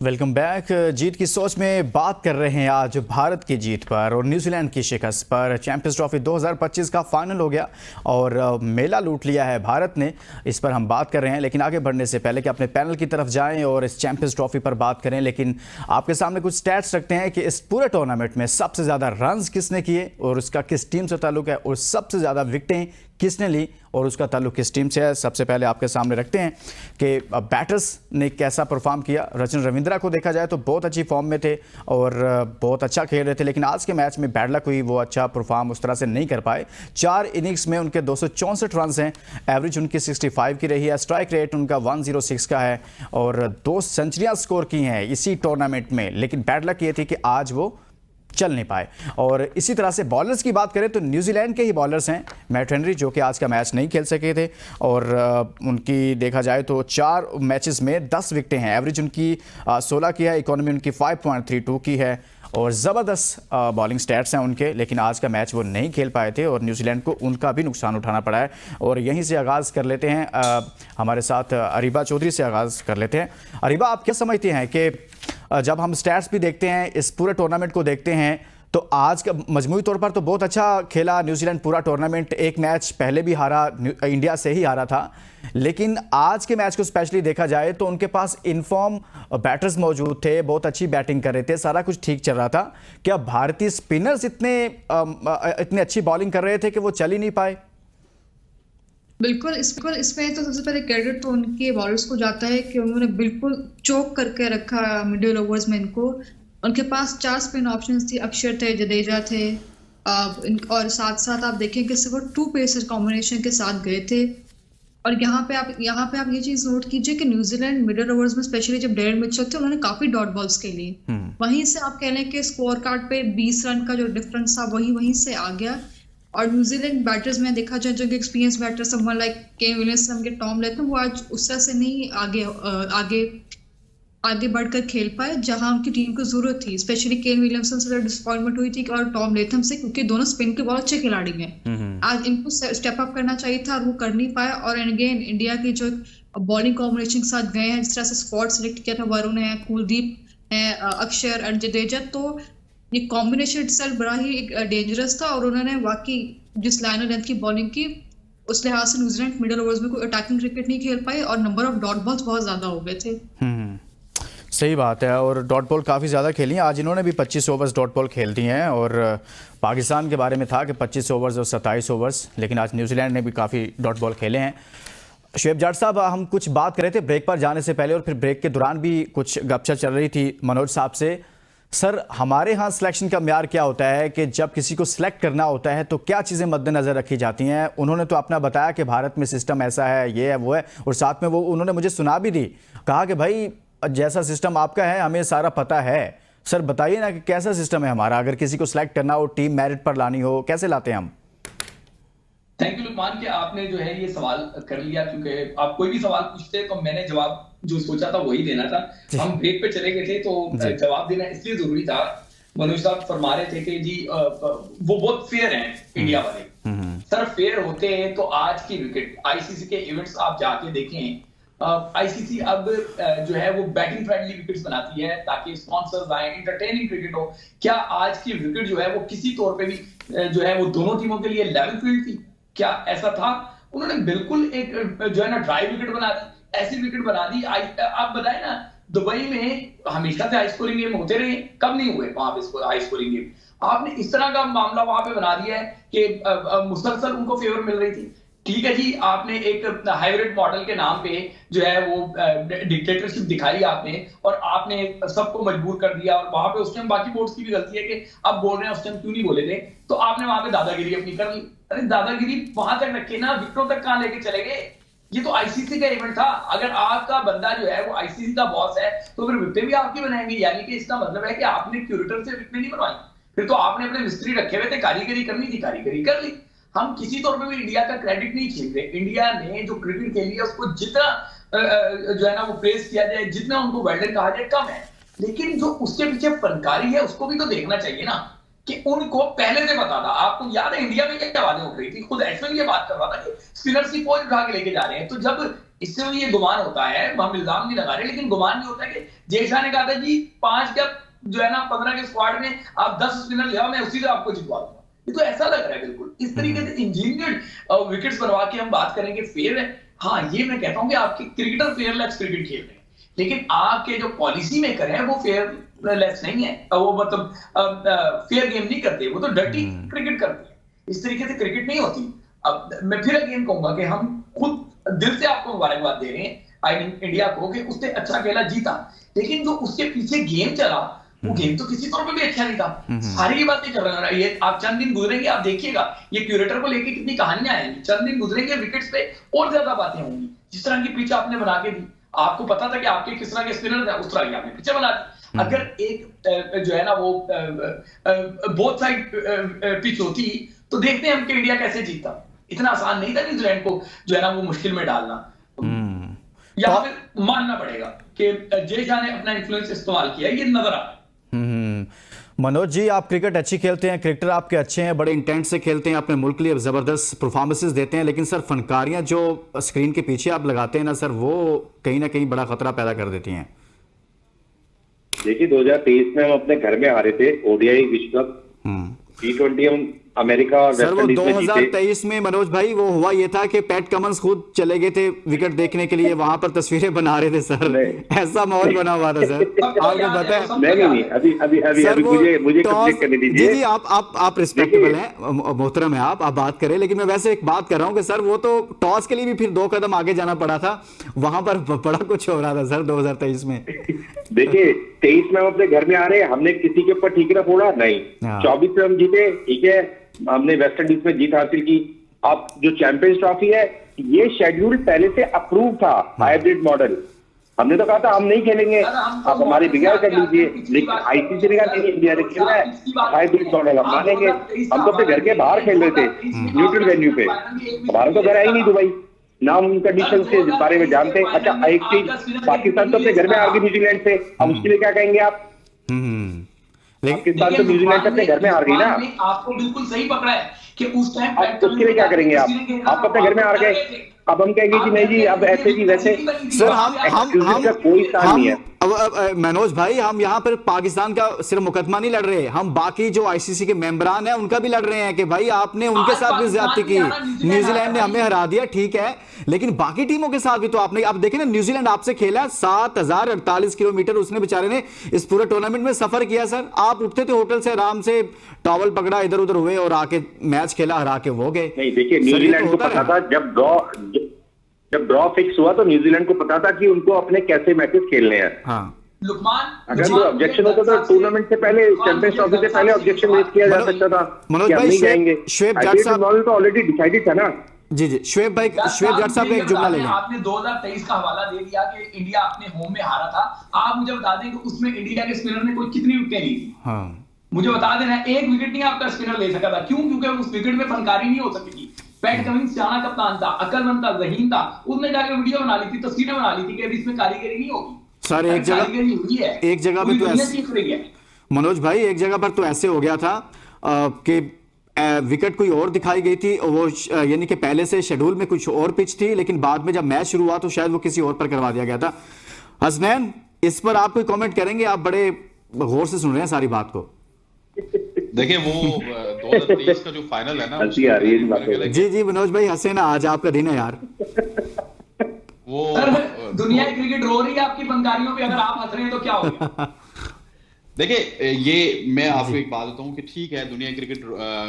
Welcome back. जीत की सोच में बात कर रहे हैं आज भारत की जीत पर और न्यूजीलैंड की शिकस्त पर। चैंपियंस ट्रॉफी 2025 का फाइनल हो गया और मेला लूट लिया है भारत ने, इस पर हम बात कर रहे हैं। लेकिन आगे बढ़ने से पहले कि अपने पैनल की तरफ जाएं और इस चैंपियंस ट्रॉफी पर बात करें, लेकिन आपके सामने कुछ स्टैट्स रखते हैं कि इस पूरे टूर्नामेंट में सबसे ज़्यादा रन्स किसने किए और उसका किस टीम से ताल्लुक है, और सबसे ज़्यादा विकेटें किसने ली और उसका ताल्लुक किस टीम से है। सबसे पहले आपके सामने रखते हैं कि बैटर्स ने कैसा परफॉर्म किया। रचिन रविंद्रा को देखा जाए तो बहुत अच्छी फॉर्म में थे और बहुत अच्छा खेल रहे थे, लेकिन आज के मैच में बैड लक हुई, वो अच्छा परफॉर्म उस तरह से नहीं कर पाए। 4 इनिंग्स में उनके 264 रन हैं, एवरेज उनकी 65 की रही है, स्ट्राइक रेट उनका 106 का है और 2 सेंचुरियां स्कोर की हैं इसी टूर्नामेंट में। लेकिन बैड लक ये थी कि आज वो चल नहीं पाए। और इसी तरह से बॉलर्स की बात करें तो न्यूजीलैंड के ही बॉलर्स हैं मैट हेनरी, जो कि आज का मैच नहीं खेल सके थे और उनकी देखा जाए तो 4 मैचेस में 10 विकेटें हैं, एवरेज उनकी 16 की है, इकोनॉमी उनकी 5.32 की है और ज़बरदस्त बॉलिंग स्टैट्स हैं उनके। लेकिन आज का मैच वो नहीं खेल पाए थे और न्यूजीलैंड को उनका भी नुकसान उठाना पड़ा है। और यहीं से आगाज़ कर लेते हैं, हमारे साथ अरीबा चौधरी से आगाज़ कर लेते हैं। अरीबा, आप क्या समझते हैं कि जब हम स्टैट्स भी देखते हैं, इस पूरे टूर्नामेंट को देखते हैं, तो आज का मजमूई तौर पर तो बहुत अच्छा खेला न्यूजीलैंड पूरा टूर्नामेंट। एक मैच पहले भी हारा, इंडिया से ही हारा था, लेकिन आज के मैच को स्पेशली देखा जाए तो उनके पास इनफॉर्म बैटर्स मौजूद थे, बहुत अच्छी बैटिंग कर रहे थे, सारा कुछ ठीक चल रहा था। क्या भारतीय स्पिनर्स इतने अच्छी बॉलिंग कर रहे थे कि वो चल ही नहीं पाए? बिल्कुल इसमें तो सबसे पहले क्रेडिट तो उनके बॉलर्स को जाता है कि उन्होंने बिल्कुल चोक करके रखा मिडिल ओवर्स में इनको। उनके पास 4 स्पिन ऑप्शंस थी, अक्षर थे, जडेजा थे, और साथ साथ आप देखें कि सिर्फ 2 पेसर कॉम्बिनेशन के साथ गए थे। और यहाँ पे आप ये चीज नोट कीजिए कि न्यूजीलैंड मिडिल ओवर्स में स्पेशली जब डेरेन मिचेल थे, उन्होंने काफी डॉट बॉल्स खेली। वहीं से आप कह लें कि स्कोर कार्ड पे 20 रन का जो डिफरेंस था वहीं से आ गया। और न्यूजीलैंड बैटर्स में देखा जाए जो experience batter someone like Kane Williamson के टॉम लेथम, वो आज उस तरह से नहीं आगे बढ़कर खेल पाए जहां उनकी टीम को जरूरत थी। स्पेशली केन विलियमसन से डिसअपॉइंटमेंट हुई थी और टॉम लेथम से, क्योंकि दोनों स्पिन के बहुत अच्छे खिलाड़ी हैं। आज इनको स्टेप अप करना चाहिए था और वो कर नहीं पाए। और अगेन इंडिया की जो बॉलिंग कॉम्बिनेशन के साथ गए हैं, जिस तरह से स्पॉट सिलेक्ट किया था, वरुण है, कुलदीप है, अक्षर और जडेजा, तो ये कॉम्बिनेशन इटसेल्फ बड़ा ही डेंजरस था। और उन्होंने वाकई जिस लाइनर लेंथ की बॉलिंग की, उस लिहाज से न्यूजीलैंड मिडिल ओवर्स में कोई अटैकिंग क्रिकेट नहीं खेल पाई और नंबर ऑफ डॉट बॉल्स बहुत ज्यादा हो गए थे। सही बात है, और डॉट बॉल काफ़ी ज़्यादा खेली हैं। आज इन्होंने भी 25 ओवर्स डॉट बॉल खेल दी हैं और पाकिस्तान के बारे में था कि 25 ओवर्स और 27 ओवर्स, लेकिन आज न्यूजीलैंड ने भी काफ़ी डॉट बॉल खेले हैं। शुएब जाट साहब, हम कुछ बात कर रहे थे ब्रेक पर जाने से पहले और फिर ब्रेक के दौरान भी कुछ गपशप चल रही थी मनोज साहब से। सर, हमारे यहाँ सिलेक्शन का म्यार क्या होता है कि जब किसी को सिलेक्ट करना होता है तो क्या चीज़ें मद्देनज़र रखी जाती हैं? उन्होंने तो अपना बताया कि भारत में सिस्टम ऐसा है, ये है, वो है, और साथ में वो उन्होंने मुझे सुना भी दी, कहा कि भाई जैसा सिस्टम आपका है हमें सारा पता है। सर बताइए ना कि कैसा सिस्टम है हमारा, अगर किसी को सिलेक्ट करना हो, टीम मेरिट पर लानी हो, कैसे लाते हैं हम? थैंक यू लुकमान कि आपने जो है ये सवाल कर लिया, क्योंकि आप कोई भी सवाल पूछते तो मैंने जवाब जो सोचा था वही देना था। हम ब्रेक पे चले गए थे तो जवाब देना इसलिए जरूरी था। मनोज साहब फरमा रहे थे कि जी वो बहुत फेयर हैं इंडिया वाले। सर फेयर होते हैं तो आज की विकेट आईसीसी के इवेंट्स आप जाके देखें, आईसीसी अब जो है वो बैटिंग फ्रेंडली विकेट्स बनाती है ताकि स्पॉन्सर्स आए, एंटरटेनिंग क्रिकेट हो। क्या आज की विकेट जो है वो किसी तौर पे भी जो है वो दोनों टीमों के लिए लेवल फील्ड थी? क्या ऐसा था? उन्होंने बिल्कुल एक जो है ना ड्राई विकेट बना दी, ऐसी विकेट बना दी। आप बताए ना, दुबई में हमेशा से हाई स्कोरिंग गेम होते रहे, कब नहीं हुए वहां पे हाई स्कोरिंग गेम? आपने इस तरह का मामला वहां पे बना दिया है कि मुसलसल उनको फेवर मिल रही थी। ठीक है जी, आपने एक हाइब्रिड मॉडल के नाम पे जो है वो डिक्टेटरशिप दिखाई आपने, और आपने सबको मजबूर कर दिया। और वहां पे उस टाइम बाकी बोर्ड्स की भी गलती है कि अब बोल रहे हैं, उस टाइम क्यों नहीं बोले थे? तो आपने वहां पे दादागिरी अपनी कर ली। अरे दादागिरी वहां तक रखे ना, विकेटों तक कहां लेके चले गए? ये तो आईसीसी का इवेंट था। अगर आपका बंदा जो है वो आईसीसी का बॉस है तो फिर विकेटें भी आपकी बनाएंगे, यानी कि इसका मतलब है कि आपने क्यूरेटर से विकेटें नहीं बनवाई, फिर तो आपने अपने मिस्त्री रखे हुए थे, कारीगरी करनी थी, कारीगरी कर ली। हम किसी तौर पे भी इंडिया का क्रेडिट नहीं छीन रहे। इंडिया ने जो क्रिकेट खेली है उसको जितना जो है ना वो प्रेस किया जाए, जितना उनको वेल डन कहा जाए कम है। लेकिन जो उसके पीछे फनकारी है उसको भी तो देखना चाहिए ना, कि उनको पहले से पता था। आपको याद है इंडिया में क्या बातें हो रही थी? खुद एशविन ये बात कर रहा था कि स्पिनर्स की पोज उठा के लेके जा रहे हैं। तो जब इससे ये गुमान होता है, हम इल्जाम नहीं लगा रहे, लेकिन गुमान ये होता है कि जय शाह ने कहा था जी 5 का जो है ना 15 के स्क्वाड में आप 10 स्पिनर ले आओ, मैं उसी से आपको जितवा दूंगा। ये तो ऐसा लग रहा है बिल्कुल इस तरीके से इंजीनियर्ड विकेट्स बनवा के हम बात करेंगे फेयर है। हाँ, ये मैं कहता हूं कि आपके क्रिकेटर फेयरलेस क्रिकेट खेल रहे हैं, लेकिन आपके जो पॉलिसी मेकर है वो फेयरलेस नहीं है, वो मतलब फेयर गेम नहीं करते, वो तो डर्टी क्रिकेट करते हैं। इस तरीके से क्रिकेट नहीं होती। अब मैं फिर अगेन कहूंगा कि हम खुद दिल से आपको मुबारकबाद दे रहे हैं आई मीन इंडिया को कि उसने अच्छा खेला, जीता, लेकिन जो उसके पीछे गेम चला वो गेम तो किसी तौर पे भी अच्छा नहीं था। सारी की बातें कर रहा है, ये आप चंद दिन गुजरेंगे आप देखिएगा ये क्यूरेटर को लेके कितनी कहानियां आएंगी, चंद दिन गुजरेंगे विकेट्स पे और ज्यादा बातें होंगी। जिस तरह की पिच आपने बना के दी, आपको पता था कि आपके किस तरह के स्पिनर थे, उस तरह की आपने पिच बना दी। अगर एक जो है ना वो बोथ साइड पिच होती तो देखते हैं हम कि इंडिया कैसे जीतता। इतना आसान नहीं था न्यूजीलैंड को जो है ना वो मुश्किल में डालना। यहाँ पे मानना पड़ेगा कि जय शाह ने अपना इन्फ्लुएंस इस्तेमाल किया, ये नजर आ रहा है। मनोज जी, आप क्रिकेट अच्छी खेलते हैं, क्रिकेटर आपके अच्छे हैं, बड़े इंटेंट से खेलते हैं, अपने मुल्क के लिए जबरदस्त परफॉर्मेंसेस देते हैं, लेकिन सर फनकारियां जो स्क्रीन के पीछे आप लगाते हैं ना सर, वो कहीं ना कहीं बड़ा खतरा पैदा कर देती हैं। देखिए 2023 में हम अपने घर में हारे थे ओडीआई विश्व कप, T20 हम अमेरिका और सर वो 2023 में मनोज भाई वो हुआ ये था कि पैट कमिंस खुद चले गए थे विकेट देखने के लिए, वहां पर तस्वीरें बना रहे थे सर, ऐसा माहौल बना हुआ था सर, आपको पता है? नहीं अभी मुझे कंप्लीट करने दीजिए। जी आप रिस्पेक्टेबल हैं, मोहतरम है, आप बात करें, लेकिन मैं वैसे एक बात कर रहा हूं कि सर वो तो टॉस के लिए भी फिर 2 कदम आगे जाना पड़ा था, वहां पर बड़ा कुछ हो रहा था सर 2023 में। देखिए 23 में हम अपने घर में आ रहे हैं, हमने किसी के ऊपर ठीकरा फोड़ा नहीं। 24 में हम जीते, ठीक है, हमने वेस्ट इंडीज में जीत हासिल की। अब जो चैंपियंस ट्रॉफी है ये शेड्यूल पहले से अप्रूव था, हाइब्रिड मॉडल। हमने तो कहा था हम नहीं खेलेंगे, आप हमारी बिगाड़ कर लीजिए, लेकिन आईसीसी ने कहा नहीं, इंडिया ने खेलना है हाइब्रिड मॉडल, हम मानेंगे। हम तो अपने घर के बाहर खेल रहे थे न्यूट्रल वेन्यू पे, हमारा तो घर है ही नहीं दुबई, ना हम कंडीशन के बारे में जानते। अच्छा एक चीज, पाकिस्तान तो अपने घर में आ गई न्यूजीलैंड से, अब उसके लिए क्या कहेंगे आप? पाकिस्तान तो न्यूजीलैंड से अपने घर में हार गई ना। आपको बिल्कुल सही पकड़ा है कि उस टाइम उसके लिए क्या करेंगे आप अपने घर में हार गए, अब हम कहेंगे कि नहीं जी अब ऐसे जी वैसे। सर हम कोई स्थान नहीं है। अब मनोज भाई, हम यहाँ पर पाकिस्तान का सिर्फ मुकदमा नहीं लड़ रहे, हम बाकी जो आईसीसी के मेंबरान हैं उनका भी लड़ रहे हैं कि भाई आपने उनके साथ भी ज्यादती की, न्यूजीलैंड ने हमें हरा दिया, ठीक है, लेकिन बाकी टीमों के साथ भी तो आपने, आप देखें ना, न्यूजीलैंड आपसे खेला 7048 किलोमीटर उसने बेचारे ने इस पूरे टूर्नामेंट में सफर किया सर। आप उठते थे होटल से आराम से, टॉवल पकड़ा, इधर उधर हुए और आके मैच खेला, हरा के वो गए। नहीं देखिए न्यूजीलैंड को पता था जब ड्रॉ फिक्स हुआ तो न्यूजीलैंड को पता था कि उनको अपने कैसे मैचेस खेलने हैं। हाँ, अगर कोई ऑब्जेक्शन होता तो टूर्नामेंट से पहले, चैंपियंस ट्रॉफी से पहले ऑब्जेक्शन रेज किया जा सकता था। मनोज भाई, शुएब जाट साहब तो ऑलरेडी डिसाइडेड था ना। जी शुएब जाट साहब एक जुमला ले लें। आपने 2023 का हवाला दे दिया कि इंडिया अपने होम में हारा था, आप मुझे बता दें कि उसमें इंडिया के स्पिनर ने कोई कितनी विकेटें ली थी? हाँ, मुझे बता देना, एक विकेट नहीं आपका स्पिनर ले सका था। क्यों? क्योंकि उस विकेट में फनकारी नहीं हो सकी थी। पैट कमिंस जाना कप्तान था, अकलमंद था, जहीन था, उसने जाकर वीडियो बना ली थी, तस्वीरें बना ली थी कि अभी इसमें कारीगरी नहीं होगी। सर एक जगह पे तो ऐसे, मनोज भाई एक जगह पर तो ऐसे हो गया था कि विकेट कोई और दिखाई गई थी, वो यानी कि पहले से शेड्यूल में कुछ और पिच थी, लेकिन बाद में जब मैच शुरू हुआ तो शायद वो किसी और पर करवा दिया गया था। हसनैन, इस पर आप कोई कमेंट करेंगे? आप बड़े गौर से सुन रहे हैं सारी बात को। देखिए वो 2023 का जो फाइनल है ना, जी मनोज भाई हंसे ना, आज आपका दिन है यार। वो दुनिया की क्रिकेट रो रही है आपकी फनकारियों पे, अगर आप हंस रहे हैं तो क्या होगा? देखिए ये मैं आपको एक बात बताऊं कि ठीक है दुनिया क्रिकेट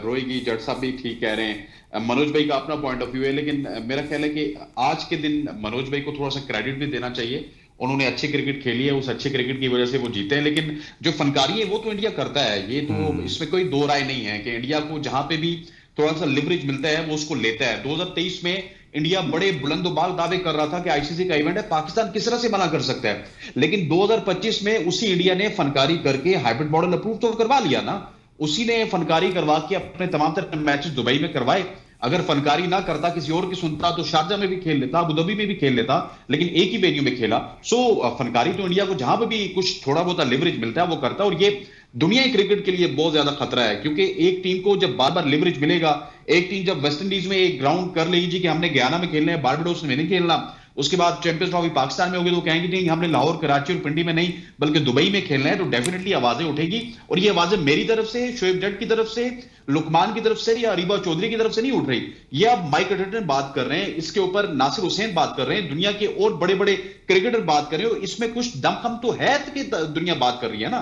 रोएगी, जट साहब भी ठीक कह रहे हैं, मनोज भाई का अपना पॉइंट ऑफ व्यू है, लेकिन मेरा ख्याल है कि आज के दिन मनोज भाई को थोड़ा सा क्रेडिट भी देना चाहिए। उन्होंने अच्छी क्रिकेट खेली है, उस अच्छे क्रिकेट की वजह से वो जीते हैं, लेकिन जो फनकारी है वो तो इंडिया करता है, ये तो इसमें कोई दो राय नहीं है कि इंडिया को जहां पे भी थोड़ा सा लिवरेज मिलता है वो उसको लेता है। 2023 में इंडिया बड़े बुलंदोबाल दावे कर रहा था कि आईसीसी का इवेंट है, पाकिस्तान किस तरह से मना कर सकता है, लेकिन 2025 में उसी इंडिया ने फनकारी करके हाइब्रिड मॉडल अप्रूव तो करवा लिया ना, उसी ने फनकारी करवा के अपने तमाम तरह मैचेस दुबई में करवाए। अगर फनकारी ना करता, किसी और की सुनता तो शारजा में भी खेल लेता, अबू धाबी में भी खेल लेता, लेकिन एक ही वेन्यू में खेला। सो फनकारी तो इंडिया को जहां पर भी कुछ थोड़ा बहुत लिवरेज मिलता है वो करता है, और ये दुनिया क्रिकेट के लिए बहुत ज्यादा खतरा है, क्योंकि एक टीम को जब बार बार लिवरेज मिलेगा, एक टीम जब वेस्ट इंडीज में एक ग्राउंड कर लेगी कि हमने गयाना में खेलना है, बारबाडोस में नहीं खेलना, उसके बाद चैंपियंस ट्रॉफी पाकिस्तान में होगी तो कहेंगे नहीं हमने लाहौर, कराची और पिंडी में नहीं बल्कि दुबई में खेलना है, तो डेफिनेटली आवाजें उठेगी। और ये आवाजें मेरी तरफ से, शोएब जट की तरफ से, लुकमान की तरफ से या अरीबा चौधरी की तरफ से नहीं उठ रही। ये अब माइक अटर्टन बात कर रहे हैं, इसके ऊपर नासिर हुसैन बात कर रहे हैं, दुनिया के और बड़े बड़े क्रिकेटर बात कर रहे हैं, इसमें कुछ दमखम तो है कि दुनिया बात कर रही है ना।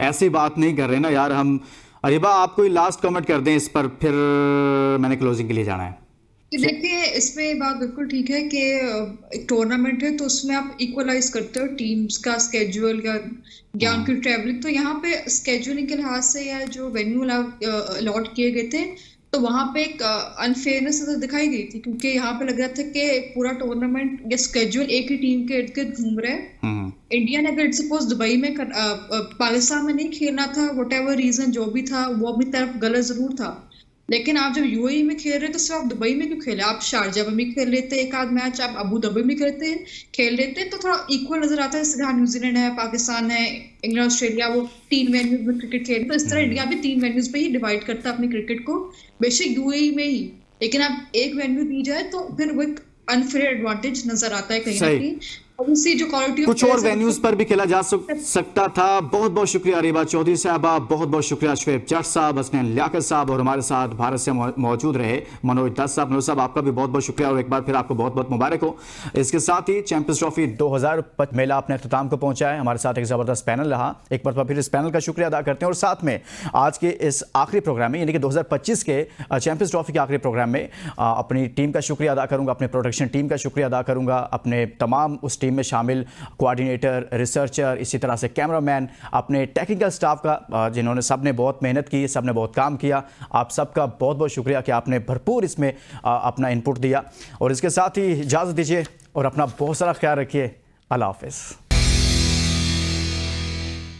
ऐसी बात नहीं कर रहे ना यार हम। अरीबा आप कोई लास्ट कमेंट कर दें इस पर, फिर मैंने क्लोजिंग के लिए जाना है। देखिए, इसमें बात बिल्कुल ठीक है कि एक टूर्नामेंट है तो उसमें आप इक्वलाइज करते हो टीम्स का स्केड्यूल या उनकी ट्रैवलिंग। तो यहाँ पे स्केड्यूलिंग के लिहाज से या जो वेन्यू अलॉट किए गए थे तो वहां पे एक अनफेयरनेस दिखाई गई थी, क्योंकि यहाँ पे लग रहा था कि पूरा टूर्नामेंट या स्केड्यूल एक ही टीम के इर्द गिर्द घूम रहे हैं। इंडिया ने अगर सपोज दुबई में पाकिस्तान में नहीं खेलना था, व्हाटएवर रीजन जो भी था, वो अपनी तरफ गलत जरूर था, लेकिन आप जब यूएई में खेल रहे तो सिर्फ आप दुबई में क्यों खेले? आप शारजा में भी खेल लेते एक आध मैच, आप अबू धाबी में खेल लेते तो थोड़ा इक्वल नजर आता है। जैसे न्यूजीलैंड है, पाकिस्तान है, इंग्लैंड, ऑस्ट्रेलिया, वो 3 वेन्यूज में क्रिकेट खेल, तो इस तरह इंडिया भी 3 वेन्यूज पे ही डिवाइड करता है अपने क्रिकेट को, बेशक यूएई में ही, लेकिन अब एक वेन्यू दी जाए तो फिर वो एक अनफेयर एडवांटेज नजर आता है कहीं ना कहीं। जो क्वालिटी कुछ और वेन्यूज पर भी खेला जा सकता था। बहुत बहुत शुक्रिया अरीबा चौधरी साहबा, बहुत बहुत शुक्रिया शोएब जट साहब, हसनैन लियाकत साहब, और हमारे साथ भारत से मौजूद रहे मनोज दत्त साहब। मनोज साहब आपका भी बहुत बहुत शुक्रिया और एक बार फिर आपको बहुत बहुत मुबारक हो। इसके साथ ही चैंपियंस ट्रॉफी 2025 मेला अपने अख्ताम को पहुंचा है। हमारे साथ एक ज़बरदस्त पैनल रहा, एक बार फिर इस पैनल का शुक्रिया अदा करते हैं। और साथ में आज के इस आखिरी प्रोग्राम में, यानी कि 2025 के चैंपियंस ट्रॉफी के आखिरी प्रोग्राम में अपनी टीम का शुक्रिया अदा करूंगा, अपने प्रोडक्शन टीम का शुक्रिया अदा करूंगा, अपने तमाम उस टीम में शामिल कोऑर्डिनेटर, रिसर्चर, इसी तरह से कैमरामैन, अपने टेक्निकल स्टाफ का जिन्होंने सबने बहुत मेहनत की, सबने बहुत काम किया। आप सबका बहुत बहुत शुक्रिया कि आपने भरपूर इसमें अपना इनपुट दिया। और इसके साथ ही इजाज़त दीजिए और अपना बहुत सारा ख्याल रखिए। अल्लाह हाफ़िज़।